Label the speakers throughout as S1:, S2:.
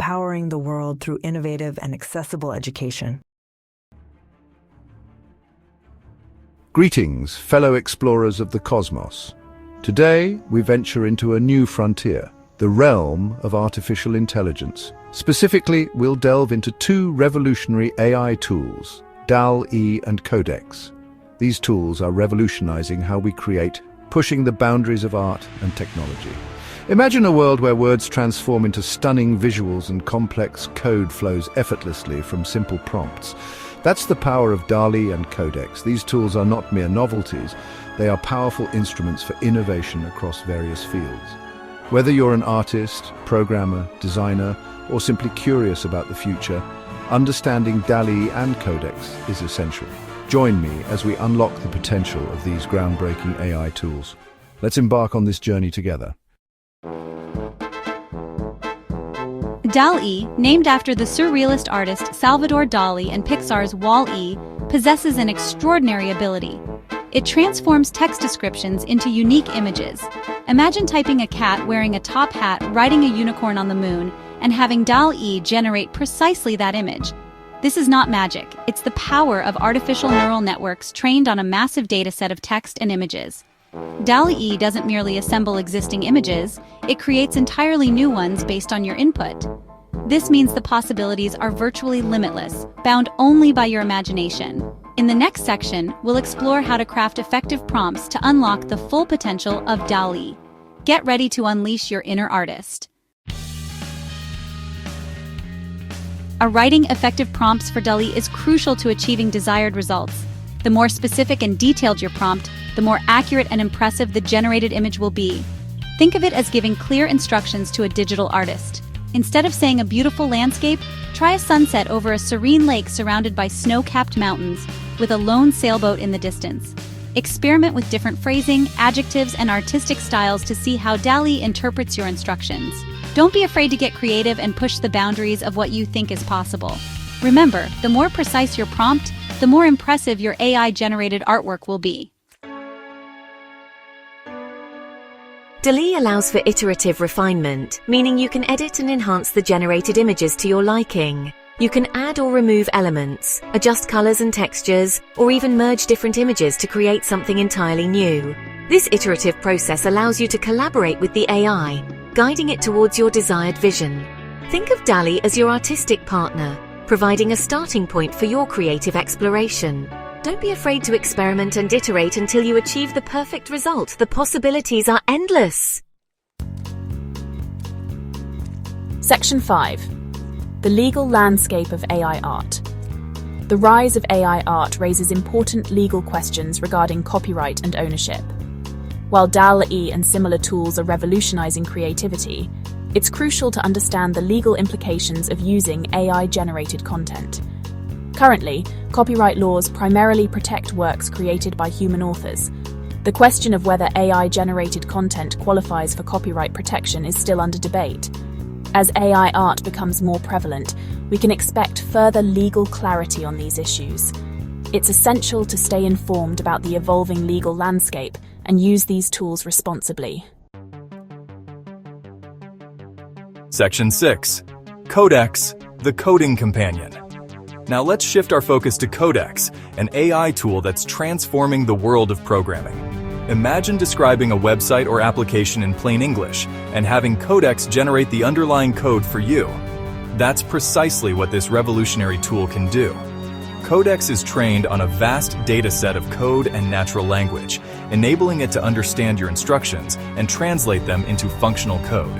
S1: empowering the world through innovative and accessible education.
S2: Greetings, fellow explorers of the cosmos. Today, we venture into a new frontier, the realm of artificial intelligence. Specifically, we'll delve into two revolutionary AI tools, DALL-E and Codex. These tools are revolutionizing how we create, pushing the boundaries of art and technology. Imagine a world where words transform into stunning visuals and complex code flows effortlessly from simple prompts. That's the power of DALL-E and Codex. These tools are not mere novelties, they are powerful instruments for innovation across various fields. Whether you're an artist, programmer, designer, or simply curious about the future, understanding DALL-E and Codex is essential. Join me as we unlock the potential of these groundbreaking AI tools. Let's embark on this journey together.
S3: DALL-E, named after the surrealist artist Salvador Dali and Pixar's Wall-E, possesses an extraordinary ability. It transforms text descriptions into unique images. Imagine typing a cat wearing a top hat riding a unicorn on the moon and having DALL-E generate precisely that image. This is not magic, it's the power of artificial neural networks trained on a massive dataset of text and images. DALL-E doesn't merely assemble existing images, it creates entirely new ones based on your input. This means the possibilities are virtually limitless, bound only by your imagination. In the next section, we'll explore how to craft effective prompts to unlock the full potential of DALL-E. Get ready to unleash your inner artist. Writing effective prompts for DALL-E is crucial to achieving desired results. The more specific and detailed your prompt, the more accurate and impressive the generated image will be. Think of it as giving clear instructions to a digital artist. Instead of saying a beautiful landscape, try a sunset over a serene lake surrounded by snow-capped mountains, with a lone sailboat in the distance. Experiment with different phrasing, adjectives, and artistic styles to see how DALL-E interprets your instructions. Don't be afraid to get creative and push the boundaries of what you think is possible. Remember, the more precise your prompt, the more impressive your AI-generated artwork will be.
S4: DALL-E allows for iterative refinement, meaning you can edit and enhance the generated images to your liking. You can add or remove elements, adjust colors and textures, or even merge different images to create something entirely new. This iterative process allows you to collaborate with the AI, guiding it towards your desired vision. Think of DALL-E as your artistic partner, providing a starting point for your creative exploration. Don't be afraid to experiment and iterate until you achieve the perfect result. The possibilities are endless.
S5: Section 5. The legal landscape of AI art. The rise of AI art raises important legal questions regarding copyright and ownership. While DALL-E and similar tools are revolutionizing creativity, it's crucial to understand the legal implications of using AI-generated content. Currently, copyright laws primarily protect works created by human authors. The question of whether AI-generated content qualifies for copyright protection is still under debate. As AI art becomes more prevalent, we can expect further legal clarity on these issues. It's essential to stay informed about the evolving legal landscape and use these tools responsibly.
S6: Section 6. Codex, the coding companion. Now let's shift our focus to Codex, an AI tool that's transforming the world of programming. Imagine describing a website or application in plain English and having Codex generate the underlying code for you. That's precisely what this revolutionary tool can do. Codex is trained on a vast data set of code and natural language, enabling it to understand your instructions and translate them into functional code.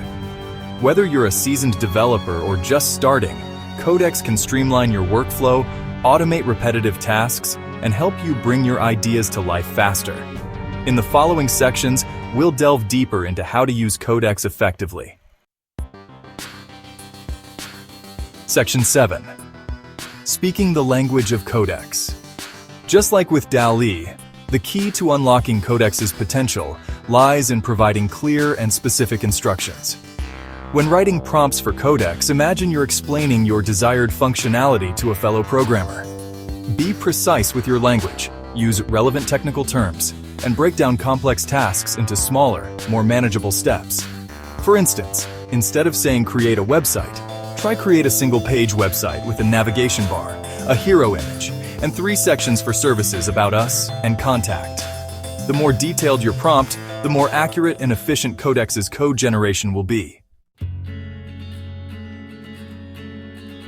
S6: Whether you're a seasoned developer or just starting, Codex can streamline your workflow, automate repetitive tasks, and help you bring your ideas to life faster. In the following sections, we'll delve deeper into how to use Codex effectively. Section 7. Speaking the language of Codex. Just like with DALL-E, the key to unlocking Codex's potential lies in providing clear and specific instructions. When writing prompts for Codex, imagine you're explaining your desired functionality to a fellow programmer. Be precise with your language, use relevant technical terms, and break down complex tasks into smaller, more manageable steps. For instance, instead of saying create a website, Try create a single-page website with a navigation bar, a hero image, and 3 sections for services about us and contact. The more detailed your prompt, the more accurate and efficient Codex's code generation will be.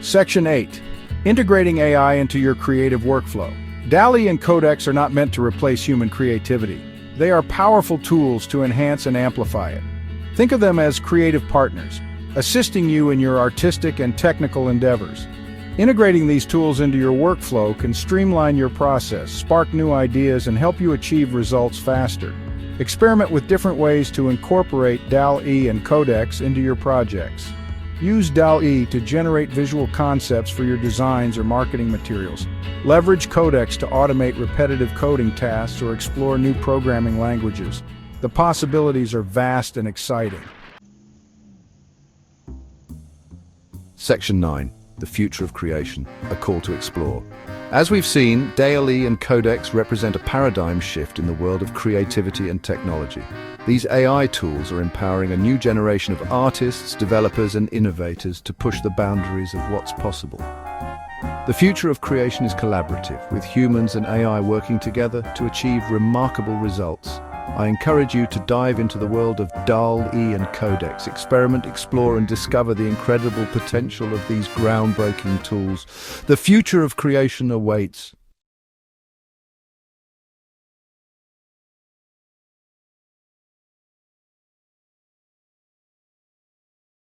S2: Section 8. Integrating AI into your creative workflow. DALL-E and Codex are not meant to replace human creativity. They are powerful tools to enhance and amplify it. Think of them as creative partners, assisting you in your artistic and technical endeavors. Integrating these tools into your workflow can streamline your process, spark new ideas, and help you achieve results faster. Experiment with different ways to incorporate DALL-E and Codex into your projects. Use DALL-E to generate visual concepts for your designs or marketing materials. Leverage Codex to automate repetitive coding tasks or explore new programming languages. The possibilities are vast and exciting. Section 9. The future of creation, a call to explore. As we've seen, DALL-E and Codex represent a paradigm shift in the world of creativity and technology. These AI tools are empowering a new generation of artists, developers, and innovators to push the boundaries of what's possible. The future of creation is collaborative, with humans and AI working together to achieve remarkable results. I encourage you to dive into the world of DALL-E and Codex, experiment, explore, and discover the incredible potential of these groundbreaking tools. The future of creation awaits.